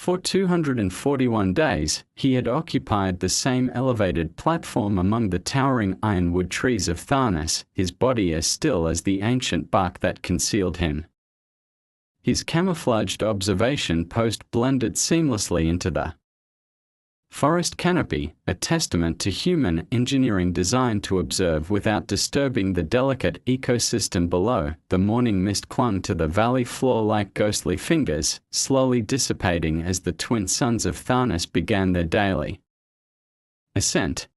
For 241 days, he had occupied the same elevated platform among the towering ironwood trees of Tharnis, his body as still as the ancient bark that concealed him. His camouflaged observation post blended seamlessly into the forest canopy, a testament to human engineering designed to observe without disturbing the delicate ecosystem below. The morning mist clung to the valley floor like ghostly fingers, slowly dissipating as the twin sons of Tharnis began their daily ascent.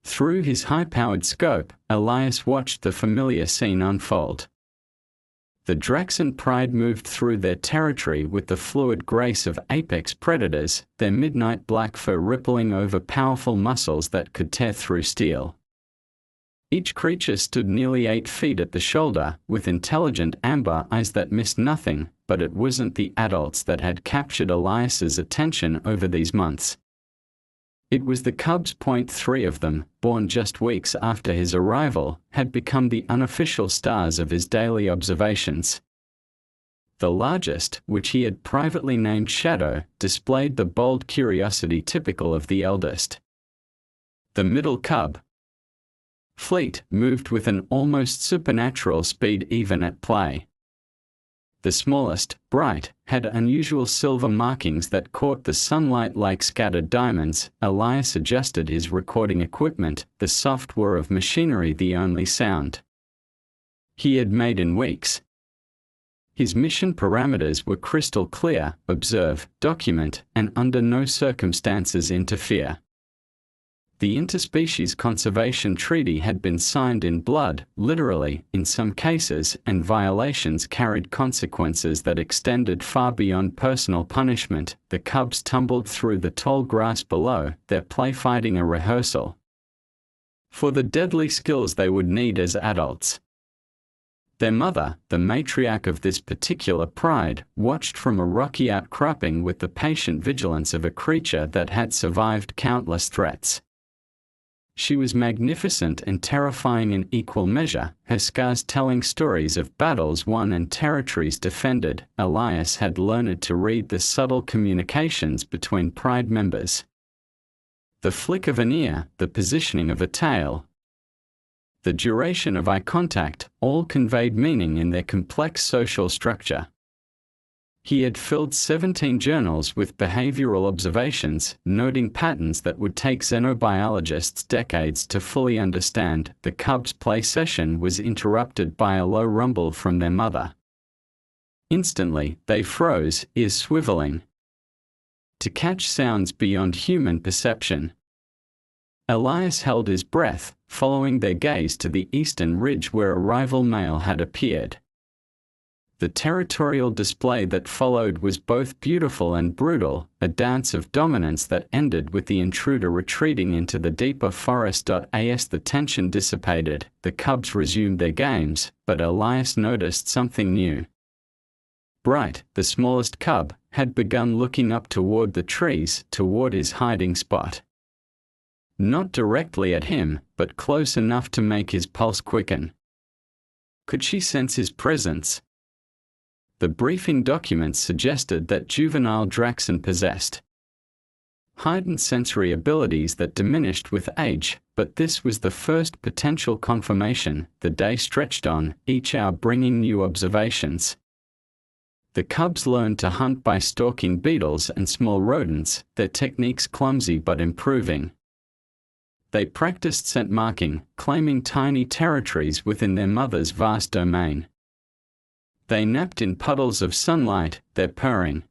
Through his high-powered scope, Elias watched the familiar scene unfold. The Draxan pride moved through their territory with the fluid grace of apex predators, their midnight black fur rippling over powerful muscles that could tear through steel. Each creature stood nearly 8 feet at the shoulder, with intelligent amber eyes that missed nothing, but it wasn't the adults that had captured Elias's attention over these months. It was the cubs. 3 of them, born just weeks after his arrival, had become the unofficial stars of his daily observations. The largest, which he had privately named Shadow, displayed the bold curiosity typical of the eldest. The middle cub, Fleet, moved with an almost supernatural speed even at play. The smallest, Bright, had unusual silver markings that caught the sunlight like scattered diamonds. Elias adjusted his recording equipment, the soft whir of machinery the only sound he had made in weeks. His mission parameters were crystal clear: observe, document, and under no circumstances interfere. The Interspecies Conservation Treaty had been signed in blood, literally, in some cases, and violations carried consequences that extended far beyond personal punishment. The cubs tumbled through the tall grass below, their play fighting a rehearsal for the deadly skills they would need as adults. Their mother, the matriarch of this particular pride, watched from a rocky outcropping with the patient vigilance of a creature that had survived countless threats. She was magnificent and terrifying in equal measure, her scars telling stories of battles won and territories defended. Elias had learned to read the subtle communications between pride members. The flick of an ear, the positioning of a tail, the duration of eye contact, all conveyed meaning in their complex social structure. He had filled 17 journals with behavioral observations, noting patterns that would take xenobiologists decades to fully understand. The cubs' play session was interrupted by a low rumble from their mother. Instantly, they froze, ears swiveling to catch sounds beyond human perception. Elias held his breath, following their gaze to the eastern ridge where a rival male had appeared. The territorial display that followed was both beautiful and brutal, a dance of dominance that ended with the intruder retreating into the deeper forest. As the tension dissipated, the cubs resumed their games, but Elias noticed something new. Bright, the smallest cub, had begun looking up toward the trees, toward his hiding spot. Not directly at him, but close enough to make his pulse quicken. Could she sense his presence? The briefing documents suggested that juvenile Draxan possessed heightened sensory abilities that diminished with age, but this was the first potential confirmation. The day stretched on, each hour bringing new observations. The cubs learned to hunt by stalking beetles and small rodents, their techniques clumsy but improving. They practiced scent marking, claiming tiny territories within their mother's vast domain. They napped in puddles of sunlight, their purring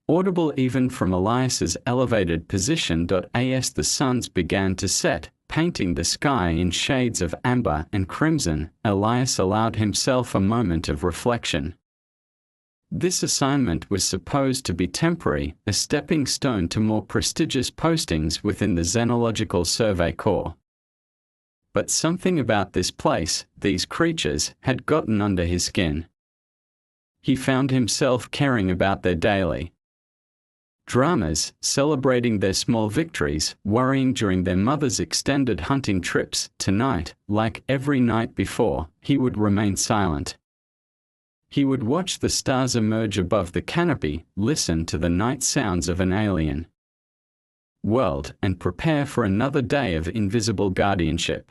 audible even from Elias's elevated position. As the suns began to set, painting the sky in shades of amber and crimson, Elias allowed himself a moment of reflection. This assignment was supposed to be temporary, a stepping stone to more prestigious postings within the Xenological Survey Corps. But something about this place, these creatures, had gotten under his skin. He found himself caring about their daily dramas, celebrating their small victories, worrying during their mother's extended hunting trips. Tonight, like every night before, he would remain silent. He would watch the stars emerge above the canopy, listen to the night sounds of an alien world, and prepare for another day of invisible guardianship.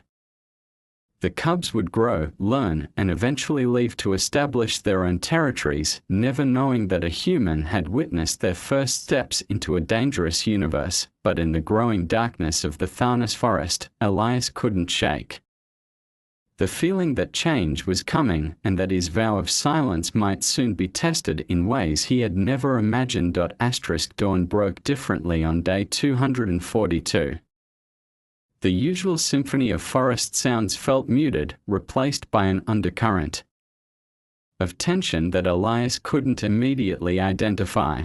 The cubs would grow, learn, and eventually leave to establish their own territories, never knowing that a human had witnessed their first steps into a dangerous universe. But in the growing darkness of the Tharnas forest, Elias couldn't shake the feeling that change was coming and that his vow of silence might soon be tested in ways he had never imagined. Dawn broke differently on day 242. The usual symphony of forest sounds felt muted, replaced by an undercurrent of tension that Elias couldn't immediately identify.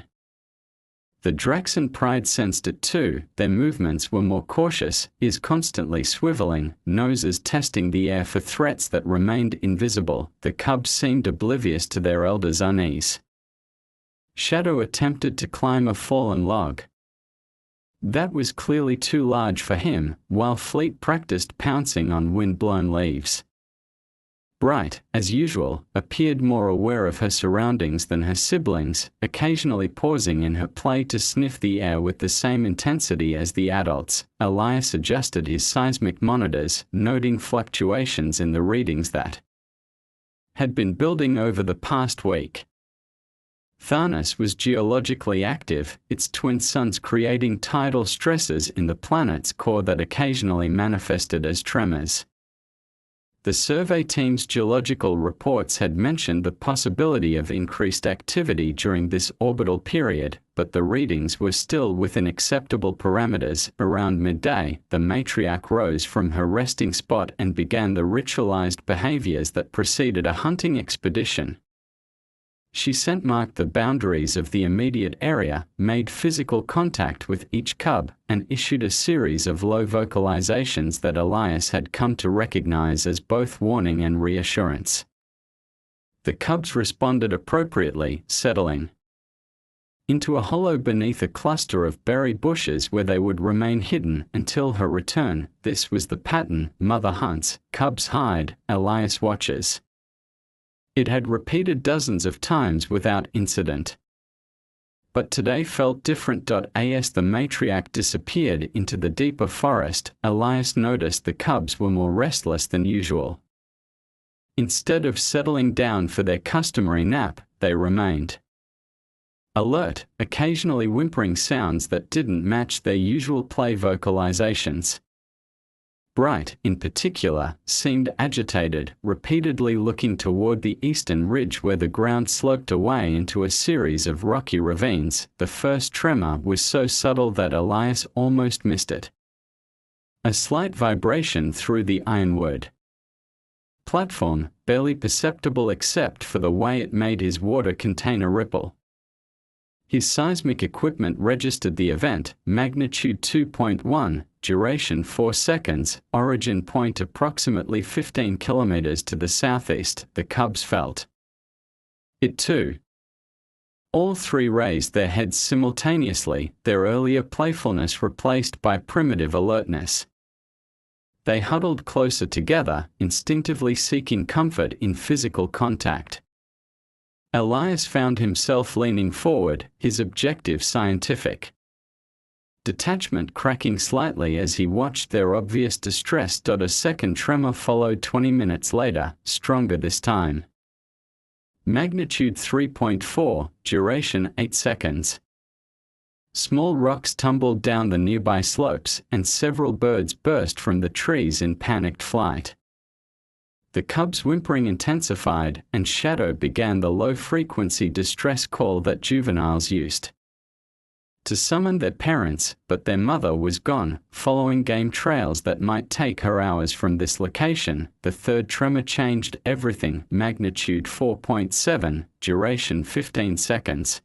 The Draxan Pride sensed it too. Their movements were more cautious, ears constantly swiveling, noses testing the air for threats that remained invisible. The cubs seemed oblivious to their elders' unease. Shadow attempted to climb a fallen log. That was clearly too large for him, while Fleet practiced pouncing on wind-blown leaves. Bright, as usual, appeared more aware of her surroundings than her siblings, occasionally pausing in her play to sniff the air with the same intensity as the adults. Elias adjusted his seismic monitors, noting fluctuations in the readings that had been building over the past week. Tharnas was geologically active, its twin suns creating tidal stresses in the planet's core that occasionally manifested as tremors. The survey team's geological reports had mentioned the possibility of increased activity during this orbital period, but the readings were still within acceptable parameters. Around midday, the matriarch rose from her resting spot and began the ritualized behaviors that preceded a hunting expedition. She scent marked the boundaries of the immediate area, made physical contact with each cub, and issued a series of low vocalizations that Elias had come to recognize as both warning and reassurance. The cubs responded appropriately, settling into a hollow beneath a cluster of berry bushes where they would remain hidden until her return. This was the pattern: mother hunts, cubs hide, Elias watches. It had repeated dozens of times without incident. But today felt different. As the matriarch disappeared into the deeper forest, Elias noticed the cubs were more restless than usual. Instead of settling down for their customary nap, they remained alert, occasionally whimpering sounds that didn't match their usual play vocalizations. Bright, in particular, seemed agitated, repeatedly looking toward the eastern ridge where the ground sloped away into a series of rocky ravines. The first tremor was so subtle that Elias almost missed it. A slight vibration through the ironwood platform, barely perceptible except for the way it made his water container ripple. His seismic equipment registered the event: magnitude 2.1, duration 4 seconds, origin point approximately 15 kilometers to the southeast. The cubs felt it too. All three raised their heads simultaneously, their earlier playfulness replaced by primitive alertness. They huddled closer together, instinctively seeking comfort in physical contact. Elias found himself leaning forward, his objective scientific. Detachment cracking slightly as he watched their obvious distress. A second tremor followed 20 minutes later, stronger this time. Magnitude 3.4, duration 8 seconds. Small rocks tumbled down the nearby slopes, and several birds burst from the trees in panicked flight. The cubs' whimpering intensified, and Shadow began the low-frequency distress call that juveniles used to summon their parents, but their mother was gone, following game trails that might take her hours from this location. The third tremor changed everything. Magnitude 4.7, duration 15 seconds.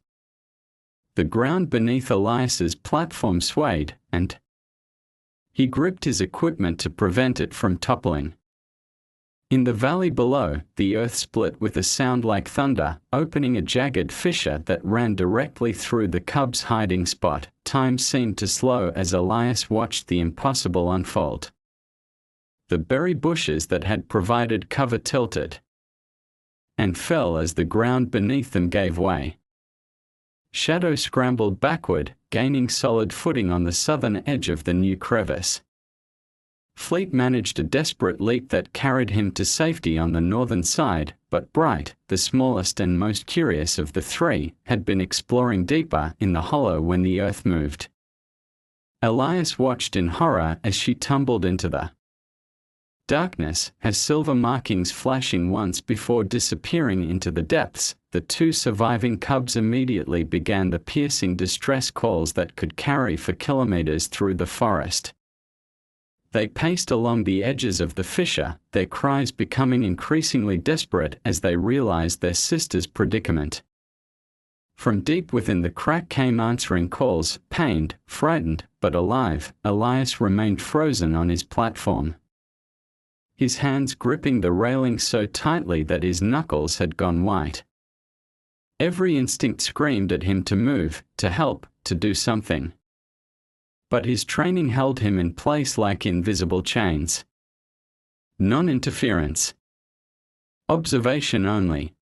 The ground beneath Elias's platform swayed, and he gripped his equipment to prevent it from toppling. In the valley below, the earth split with a sound like thunder, opening a jagged fissure that ran directly through the cubs' hiding spot. Time seemed to slow as Elias watched the impossible unfold. The berry bushes that had provided cover tilted, and fell as the ground beneath them gave way. Shadow scrambled backward, gaining solid footing on the southern edge of the new crevice. Fleet managed a desperate leap that carried him to safety on the northern side, but Bright, the smallest and most curious of the three, had been exploring deeper in the hollow when the Earth moved. Elias watched in horror as she tumbled into the darkness, her silver markings flashing once before disappearing into the depths. The two surviving cubs immediately began the piercing distress calls that could carry for kilometers through the forest. They paced along the edges of the fissure, their cries becoming increasingly desperate as they realized their sister's predicament. From deep within the crack came answering calls. Pained, frightened, but alive, Elias remained frozen on his platform, his hands gripping the railing so tightly that his knuckles had gone white. Every instinct screamed at him to move, to help, to do something. But his training held him in place like invisible chains. Non-interference. Observation only.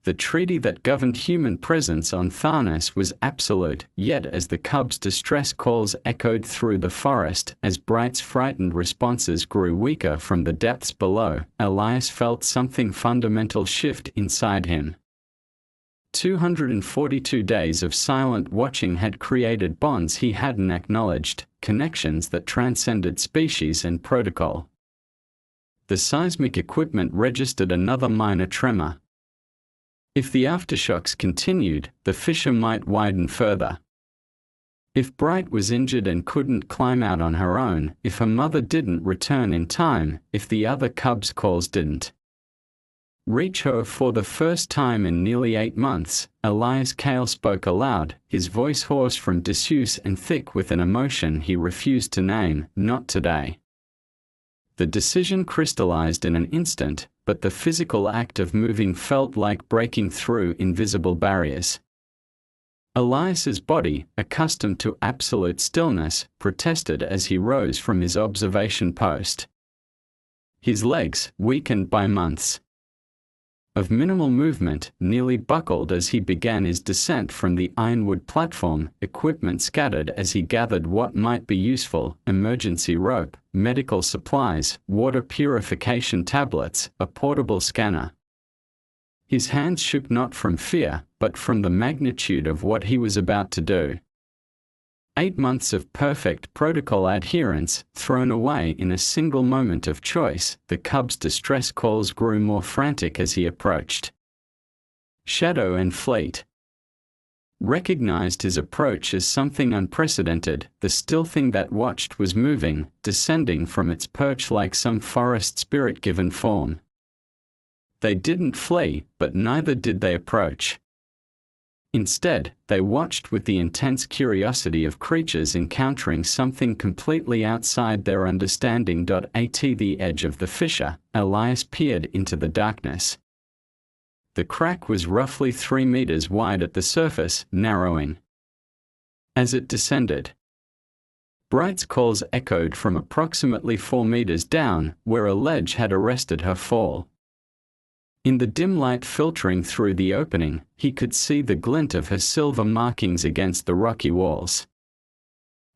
The treaty that governed human presence on Tharnas was absolute, yet as the cubs' distress calls echoed through the forest, as Bright's frightened responses grew weaker from the depths below, Elias felt something fundamental shift inside him. 242 days of silent watching had created bonds he hadn't acknowledged, connections that transcended species and protocol. The seismic equipment registered another minor tremor. If the aftershocks continued, the fissure might widen further. If Bright was injured and couldn't climb out on her own, if her mother didn't return in time, if the other cubs' calls didn't reach her for the first time in nearly 8 months, Elias Kale spoke aloud, his voice hoarse from disuse and thick with an emotion he refused to name. Not today. The decision crystallized in an instant, but the physical act of moving felt like breaking through invisible barriers. Elias's body, accustomed to absolute stillness, protested as he rose from his observation post. His legs, weakened by months of minimal movement, nearly buckled as he began his descent from the ironwood platform, equipment scattered as he gathered what might be useful: emergency rope, medical supplies, water purification tablets, a portable scanner. His hands shook not from fear, but from the magnitude of what he was about to do. 8 months of perfect protocol adherence, thrown away in a single moment of choice. The cub's distress calls grew more frantic as he approached. Shadow and Fleet recognized his approach as something unprecedented. The still thing that watched was moving, descending from its perch like some forest spirit given form. They didn't flee, but neither did they approach. Instead, they watched with the intense curiosity of creatures encountering something completely outside their understanding. At the edge of the fissure, Elias peered into the darkness. The crack was roughly 3 meters wide at the surface, narrowing as it descended. Bright's calls echoed from approximately 4 meters down, where a ledge had arrested her fall. In the dim light filtering through the opening, he could see the glint of her silver markings against the rocky walls.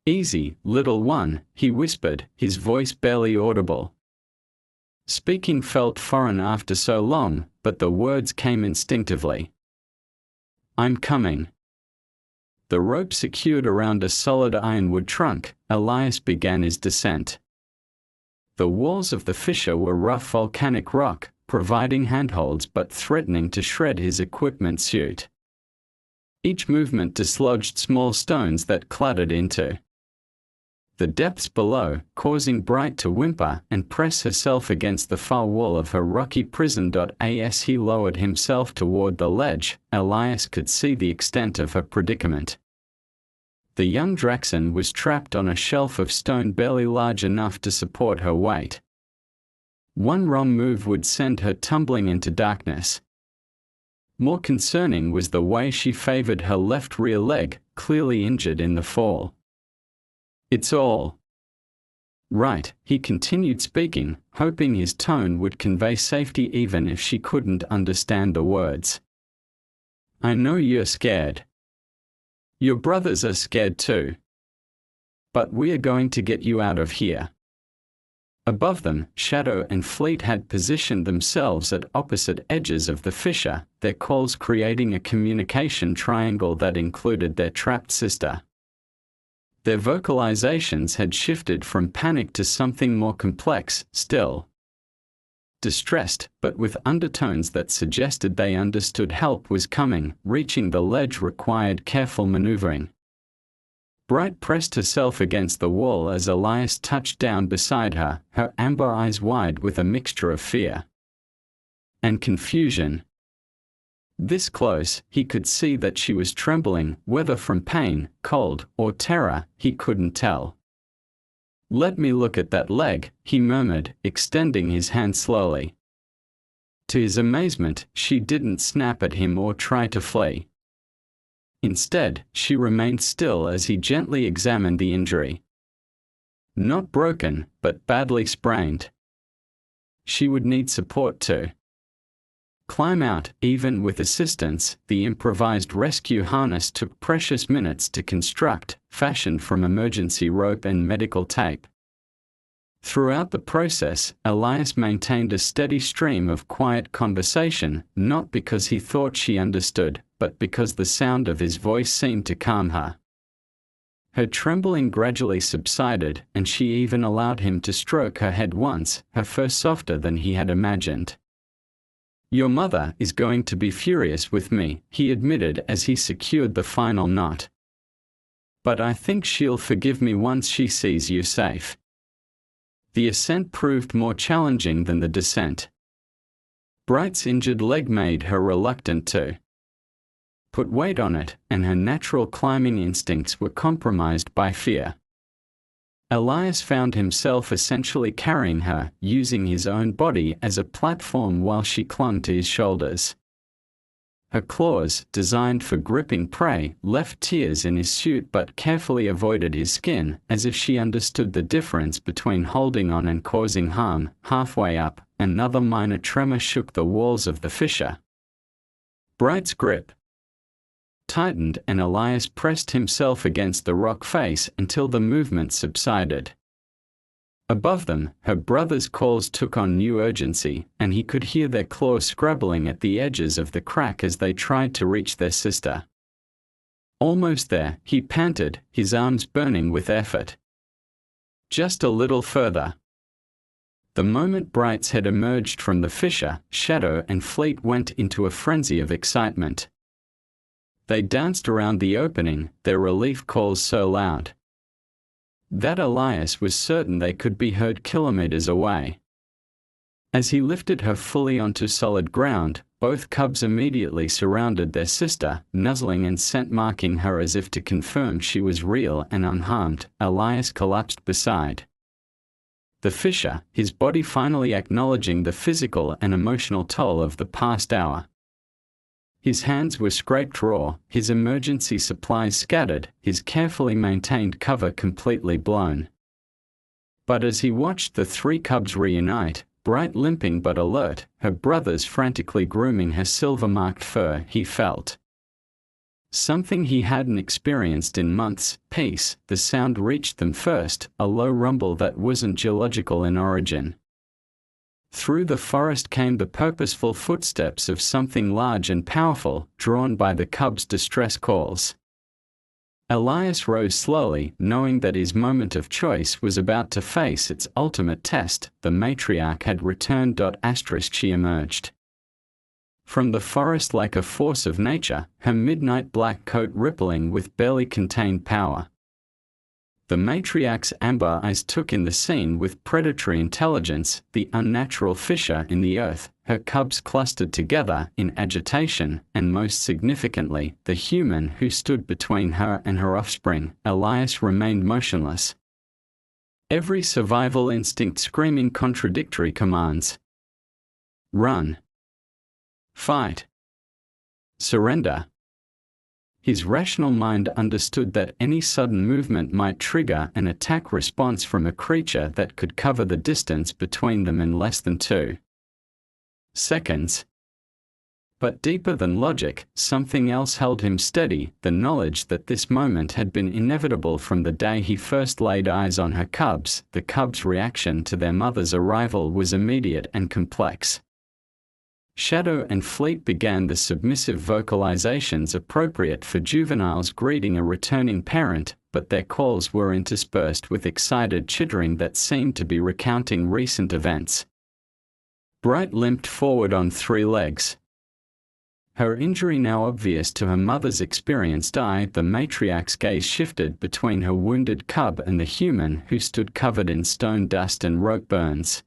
"Easy, little one," he whispered, his voice barely audible. Speaking felt foreign after so long, but the words came instinctively. "I'm coming." The rope secured around a solid ironwood trunk, Elias began his descent. The walls of the fissure were rough volcanic rock, providing handholds but threatening to shred his equipment suit. Each movement dislodged small stones that clattered into the depths below, causing Bright to whimper and press herself against the far wall of her rocky prison. As he lowered himself toward the ledge, Elias could see the extent of her predicament. The young Draxon was trapped on a shelf of stone barely large enough to support her weight. One wrong move would send her tumbling into darkness. More concerning was the way she favored her left rear leg, clearly injured in the fall. "It's all Right, he continued speaking, hoping his tone would convey safety even if she couldn't understand the words. I know you're scared. Your brothers are scared too. But we're going to get you out of here. Above them, Shadow and Fleet had positioned themselves at opposite edges of the fissure, their calls creating a communication triangle that included their trapped sister. Their vocalizations had shifted from panic to something more complex, still distressed, but with undertones that suggested they understood help was coming. Reaching the ledge required careful maneuvering. Bright pressed herself against the wall as Elias touched down beside her, her amber eyes wide with a mixture of fear and confusion. This close, he could see that she was trembling, whether from pain, cold, or terror, he couldn't tell. Let me look at that leg, he murmured, extending his hand slowly. To his amazement, she didn't snap at him or try to flee. Instead, she remained still as he gently examined the injury. Not broken, but badly sprained. She would need support to climb out. Even with assistance, the improvised rescue harness took precious minutes to construct, fashioned from emergency rope and medical tape. Throughout the process, Elias maintained a steady stream of quiet conversation, not because he thought she understood, but because the sound of his voice seemed to calm her. Her trembling gradually subsided, and she even allowed him to stroke her head once, her fur softer than he had imagined. Your mother is going to be furious with me, he admitted as he secured the final knot. But I think she'll forgive me once she sees you safe. The ascent proved more challenging than the descent. Bright's injured leg made her reluctant to put weight on it, and her natural climbing instincts were compromised by fear. Elias found himself essentially carrying her, using his own body as a platform while she clung to his shoulders. Her claws, designed for gripping prey, left tears in his suit but carefully avoided his skin, as if she understood the difference between holding on and causing harm. Halfway up, another minor tremor shook the walls of the fissure. Bright's grip tightened and Elias pressed himself against the rock face until the movement subsided. Above them, her brother's calls took on new urgency, and he could hear their claws scrabbling at the edges of the crack as they tried to reach their sister. Almost there, he panted, his arms burning with effort. Just a little further. The moment Bright's head emerged from the fissure, Shadow and Fleet went into a frenzy of excitement. They danced around the opening, their relief calls so loud that Elias was certain they could be heard kilometers away. As he lifted her fully onto solid ground, both cubs immediately surrounded their sister, nuzzling and scent-marking her as if to confirm she was real and unharmed. Elias collapsed beside the fissure, his body finally acknowledging the physical and emotional toll of the past hour. His hands were scraped raw, his emergency supplies scattered, his carefully maintained cover completely blown. But as he watched the three cubs reunite, Bright limping but alert, her brothers frantically grooming her silver-marked fur, he felt something he hadn't experienced in months. Peace. The sound reached them first, a low rumble that wasn't geological in origin. Through the forest came the purposeful footsteps of something large and powerful, drawn by the cubs' distress calls. Elias rose slowly, knowing that his moment of choice was about to face its ultimate test. The matriarch had returned. She emerged from the forest like a force of nature, her midnight black coat rippling with barely contained power. The matriarch's amber eyes took in the scene with predatory intelligence, the unnatural fissure in the earth, her cubs clustered together in agitation, and most significantly, the human who stood between her and her offspring. Elias remained motionless, every survival instinct screaming contradictory commands. Run. Fight. Surrender. His rational mind understood that any sudden movement might trigger an attack response from a creature that could cover the distance between them in less than 2 seconds. But deeper than logic, something else held him steady, the knowledge that this moment had been inevitable from the day he first laid eyes on her cubs. The cubs' reaction to their mother's arrival was immediate and complex. Shadow and Fleet began the submissive vocalizations appropriate for juveniles greeting a returning parent, but their calls were interspersed with excited chittering that seemed to be recounting recent events. Bright limped forward on 3 legs. Her injury now obvious to her mother's experienced eye, the matriarch's gaze shifted between her wounded cub and the human who stood covered in stone dust and rope burns.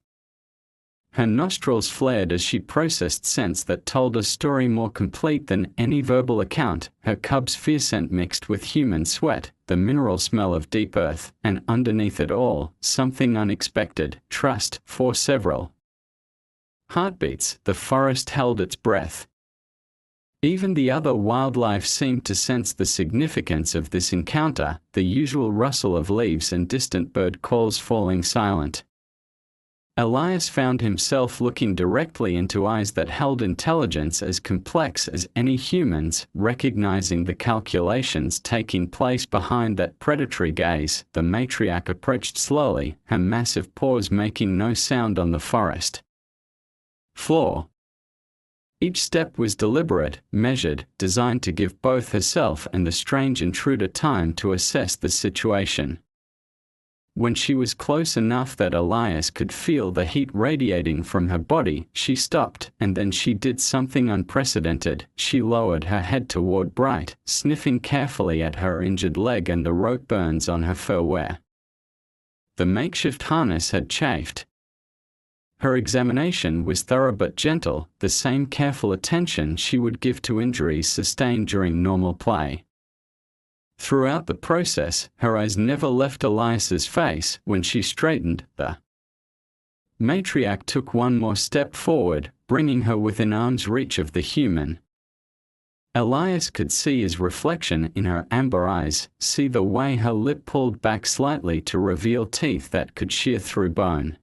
Her nostrils flared as she processed scents that told a story more complete than any verbal account. Her cub's fear scent mixed with human sweat, the mineral smell of deep earth, and underneath it all, something unexpected, trust. For several heartbeats, the forest held its breath. Even the other wildlife seemed to sense the significance of this encounter, the usual rustle of leaves and distant bird calls falling silent. Elias found himself looking directly into eyes that held intelligence as complex as any human's, recognizing the calculations taking place behind that predatory gaze. The matriarch approached slowly, her massive paws making no sound on the forest floor. Each step was deliberate, measured, designed to give both herself and the strange intruder time to assess the situation. When she was close enough that Elias could feel the heat radiating from her body, she stopped, and then she did something unprecedented. She lowered her head toward Bright, sniffing carefully at her injured leg and the rope burns on her fur wear. The makeshift harness had chafed. Her examination was thorough but gentle, the same careful attention she would give to injuries sustained during normal play. Throughout the process, her eyes never left Elias's face. When she straightened, the matriarch took one more step forward, bringing her within arm's reach of the human. Elias could see his reflection in her amber eyes, see the way her lip pulled back slightly to reveal teeth that could shear through bone.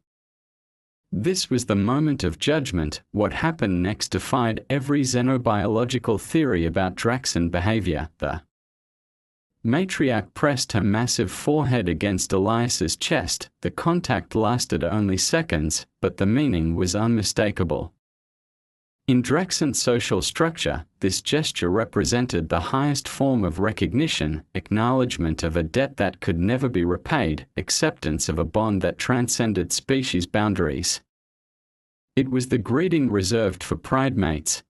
This was the moment of judgment. What happened next defied every xenobiological theory about Draxan behavior. The matriarch pressed her massive forehead against Elias's chest. The contact lasted only seconds, but the meaning was unmistakable. In Draxan's social structure, this gesture represented the highest form of recognition, acknowledgement of a debt that could never be repaid, acceptance of a bond that transcended species boundaries. It was the greeting reserved for pridemates.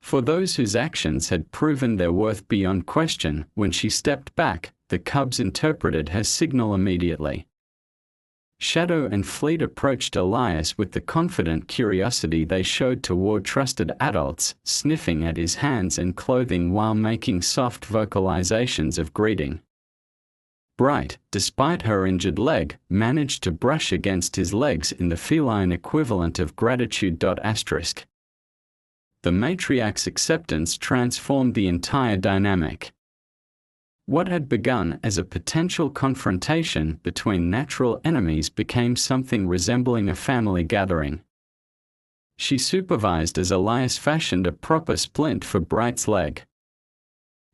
For those whose actions had proven their worth beyond question. When she stepped back, the cubs interpreted her signal immediately. Shadow and Fleet approached Elias with the confident curiosity they showed toward trusted adults, sniffing at his hands and clothing while making soft vocalizations of greeting. Bright, despite her injured leg, managed to brush against his legs in the feline equivalent of gratitude. The matriarch's acceptance transformed the entire dynamic. What had begun as a potential confrontation between natural enemies became something resembling a family gathering. She supervised as Elias fashioned a proper splint for Bright's leg.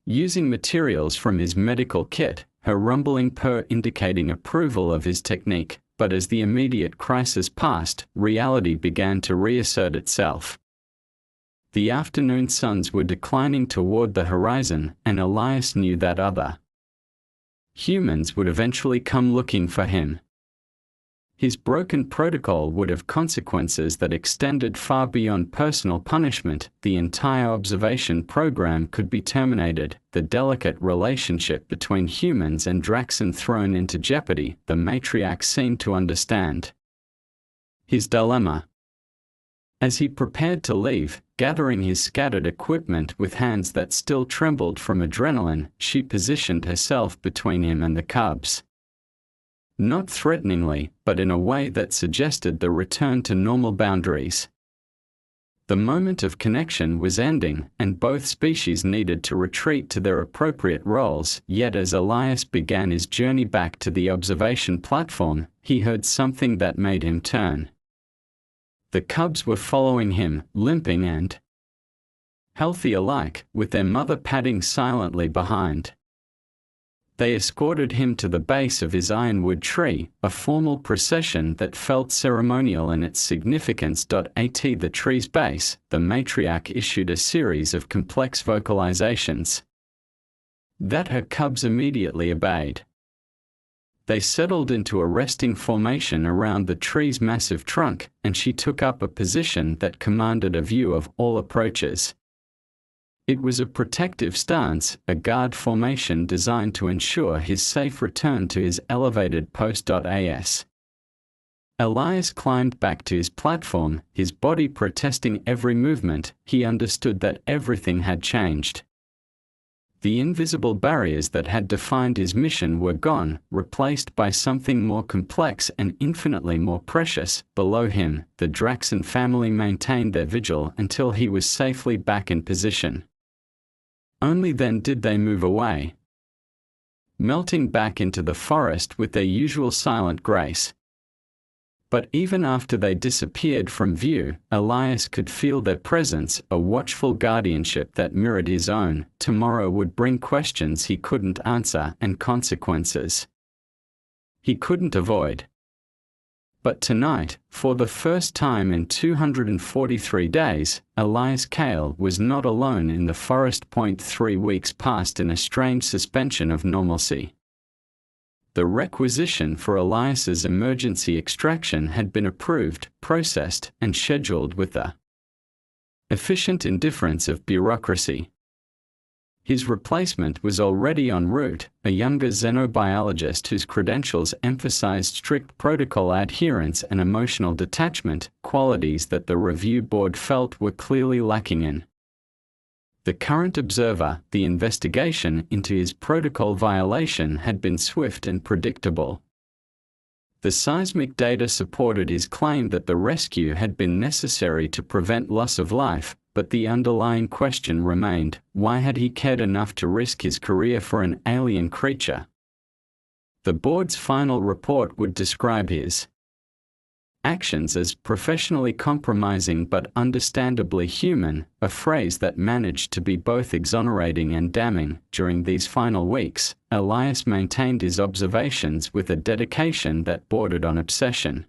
Using materials from his medical kit, her rumbling purr indicating approval of his technique, but as the immediate crisis passed, reality began to reassert itself. The afternoon suns were declining toward the horizon, and Elias knew that other humans would eventually come looking for him. His broken protocol would have consequences that extended far beyond personal punishment. The entire observation program could be terminated, the delicate relationship between humans and Draxan thrown into jeopardy. The matriarch seemed to understand his dilemma. As he prepared to leave, gathering his scattered equipment with hands that still trembled from adrenaline, she positioned herself between him and the cubs. Not threateningly, but in a way that suggested the return to normal boundaries. The moment of connection was ending, and both species needed to retreat to their appropriate roles. Yet as Elias began his journey back to the observation platform, he heard something that made him turn. The cubs were following him, limping and healthy alike, with their mother padding silently behind. They escorted him to the base of his ironwood tree, a formal procession that felt ceremonial in its significance. At the tree's base, the matriarch issued a series of complex vocalizations that her cubs immediately obeyed. They settled into a resting formation around the tree's massive trunk, and she took up a position that commanded a view of all approaches. It was a protective stance, a guard formation designed to ensure his safe return to his elevated post. As Elias climbed back to his platform, his body protesting every movement, he understood that everything had changed. The invisible barriers that had defined his mission were gone, replaced by something more complex and infinitely more precious. Below him, the Draxon family maintained their vigil until he was safely back in position. Only then did they move away, melting back into the forest with their usual silent grace. But even after they disappeared from view, Elias could feel their presence, a watchful guardianship that mirrored his own. Tomorrow would bring questions he couldn't answer and consequences he couldn't avoid. But tonight, for the first time in 243 days, Elias Kale was not alone in the forest. 3 weeks passed in a strange suspension of normalcy. The requisition for Elias's emergency extraction had been approved, processed, and scheduled with the efficient indifference of bureaucracy. His replacement was already en route, a younger xenobiologist whose credentials emphasized strict protocol adherence and emotional detachment, qualities that the review board felt were clearly lacking in the current observer. The investigation into his protocol violation had been swift and predictable. The seismic data supported his claim that the rescue had been necessary to prevent loss of life, but the underlying question remained: why had he cared enough to risk his career for an alien creature? The board's final report would describe his actions as professionally compromising but understandably human, a phrase that managed to be both exonerating and damning. During these final weeks, Elias maintained his observations with a dedication that bordered on obsession.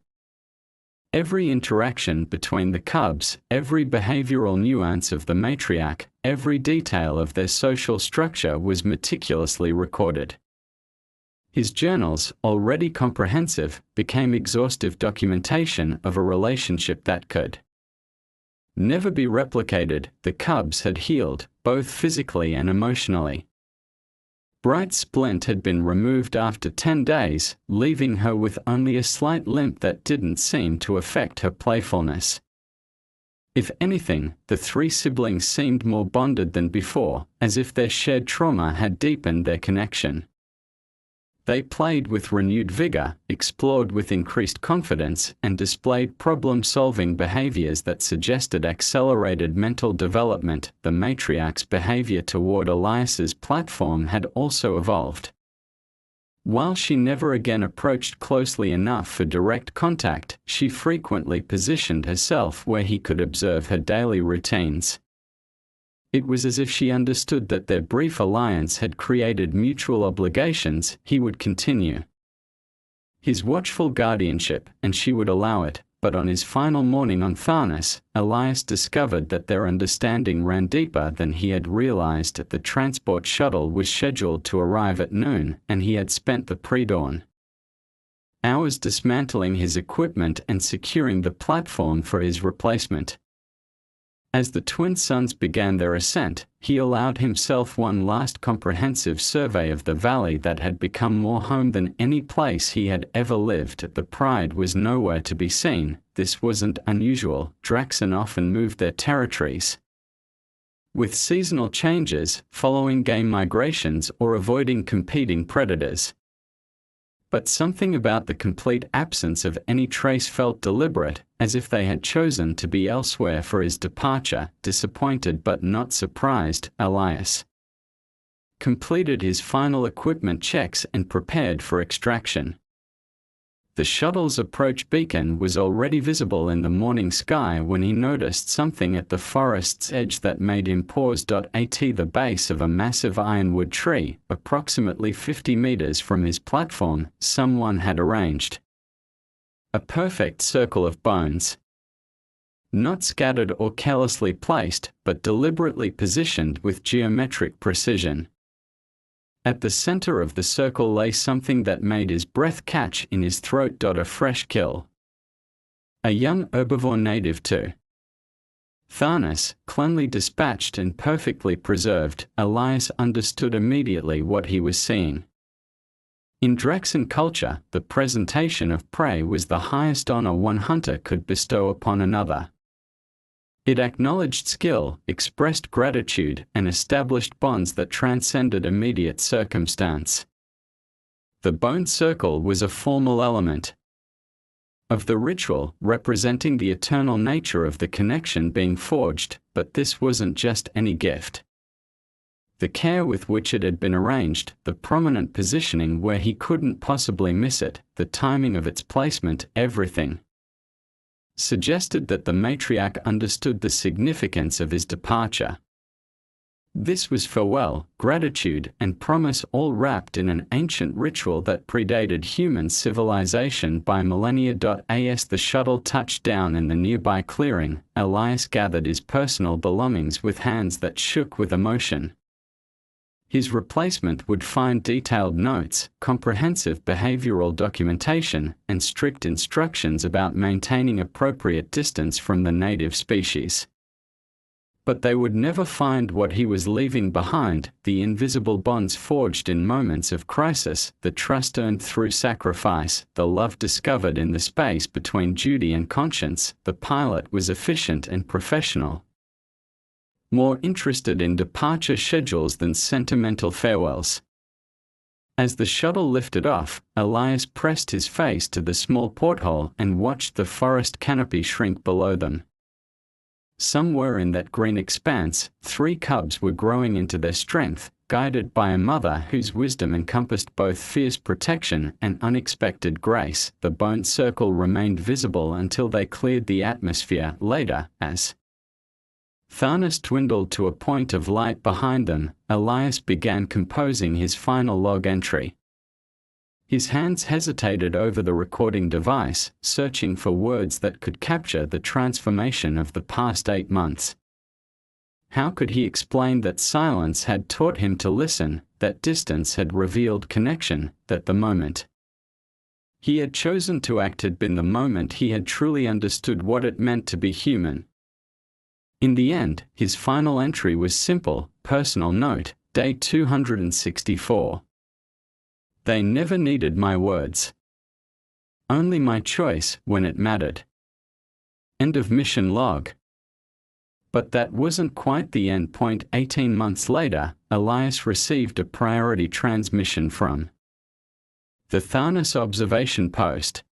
Every interaction between the cubs, every behavioral nuance of the matriarch, every detail of their social structure was meticulously recorded. His journals, already comprehensive, became exhaustive documentation of a relationship that could never be replicated. The cubs had healed, both physically and emotionally. Bright Splint had been removed after 10 days, leaving her with only a slight limp that didn't seem to affect her playfulness. If anything, the three siblings seemed more bonded than before, as if their shared trauma had deepened their connection. They played with renewed vigor, explored with increased confidence, and displayed problem-solving behaviors that suggested accelerated mental development. The matriarch's behavior toward Elias's platform had also evolved. While she never again approached closely enough for direct contact, she frequently positioned herself where he could observe her daily routines. It was as if she understood that their brief alliance had created mutual obligations. He would continue his watchful guardianship, and she would allow it. But on his final morning on Tharnas, Elias discovered that their understanding ran deeper than he had realized. The transport shuttle was scheduled to arrive at noon, and he had spent the pre-dawn hours dismantling his equipment and securing the platform for his replacement. As the twin sons began their ascent, he allowed himself one last comprehensive survey of the valley that had become more home than any place he had ever lived. The Pride was nowhere to be seen. This wasn't unusual. Draxon often moved their territories with seasonal changes, following game migrations or avoiding competing predators. But something about the complete absence of any trace felt deliberate, as if they had chosen to be elsewhere for his departure. Disappointed but not surprised, Elias completed his final equipment checks and prepared for extraction. The shuttle's approach beacon was already visible in the morning sky when he noticed something at the forest's edge that made him pause. At the base of a massive ironwood tree, approximately 50 meters from his platform, someone had arranged a perfect circle of bones. Not scattered or carelessly placed, but deliberately positioned with geometric precision. At the center of the circle lay something that made his breath catch in his throat. A fresh kill. A young herbivore native to Tharnis, cleanly dispatched and perfectly preserved. Elias understood immediately what he was seeing. In Draxan culture, the presentation of prey was the highest honor one hunter could bestow upon another. It acknowledged skill, expressed gratitude, and established bonds that transcended immediate circumstance. The bone circle was a formal element of the ritual, representing the eternal nature of the connection being forged, but this wasn't just any gift. The care with which it had been arranged, the prominent positioning where he couldn't possibly miss it, the timing of its placement, everything suggested that the matriarch understood the significance of his departure. This was farewell, gratitude, and promise, all wrapped in an ancient ritual that predated human civilization by millennia. As the shuttle touched down in the nearby clearing, Elias gathered his personal belongings with hands that shook with emotion. His replacement would find detailed notes, comprehensive behavioral documentation, and strict instructions about maintaining appropriate distance from the native species. But they would never find what he was leaving behind: the invisible bonds forged in moments of crisis, the trust earned through sacrifice, the love discovered in the space between duty and conscience. The pilot was efficient and professional, more interested in departure schedules than sentimental farewells. As the shuttle lifted off, Elias pressed his face to the small porthole and watched the forest canopy shrink below them. Somewhere in that green expanse, 3 cubs were growing into their strength, guided by a mother whose wisdom encompassed both fierce protection and unexpected grace. The bone circle remained visible until they cleared the atmosphere. Later, as Tharnis dwindled to a point of light behind them, Elias began composing his final log entry. His hands hesitated over the recording device, searching for words that could capture the transformation of the past 8 months. How could he explain that silence had taught him to listen, that distance had revealed connection, that the moment he had chosen to act had been the moment he had truly understood what it meant to be human? In the end, his final entry was simple: personal note, day 264. They never needed my words. Only my choice when it mattered. End of mission log. But that wasn't quite the end point. 18 months later, Elias received a priority transmission from the Tharnis observation post.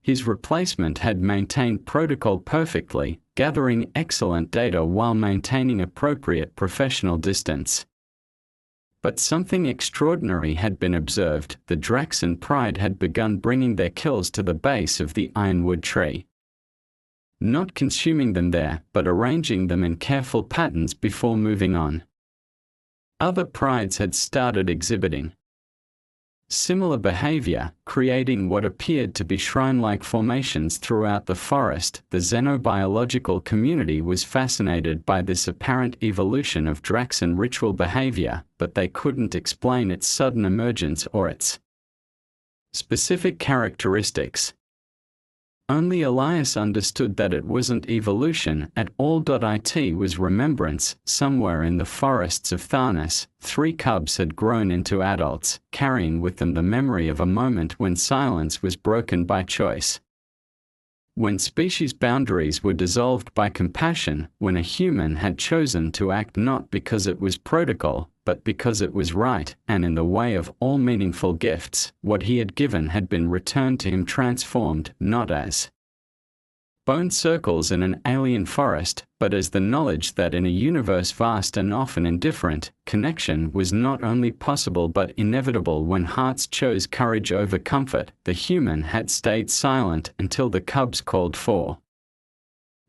His replacement had maintained protocol perfectly, gathering excellent data while maintaining appropriate professional distance. But something extraordinary had been observed. The Draxan pride had begun bringing their kills to the base of the ironwood tree. Not consuming them there, but arranging them in careful patterns before moving on. Other prides had started exhibiting similar behavior, creating what appeared to be shrine-like formations throughout the forest. The xenobiological community was fascinated by this apparent evolution of Draxan ritual behavior, but they couldn't explain its sudden emergence or its specific characteristics. Only Elias understood that it wasn't evolution at all. It was remembrance. Somewhere in the forests of Tharnis, 3 cubs had grown into adults, carrying with them the memory of a moment when silence was broken by choice. When species boundaries were dissolved by compassion, when a human had chosen to act not because it was protocol, but because it was right, and in the way of all meaningful gifts, what he had given had been returned to him transformed, not as bone circles in an alien forest, but as the knowledge that in a universe vast and often indifferent, connection was not only possible but inevitable. When hearts chose courage over comfort, the human had stayed silent until the cubs called for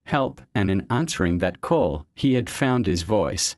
help, and in answering that call, he had found his voice.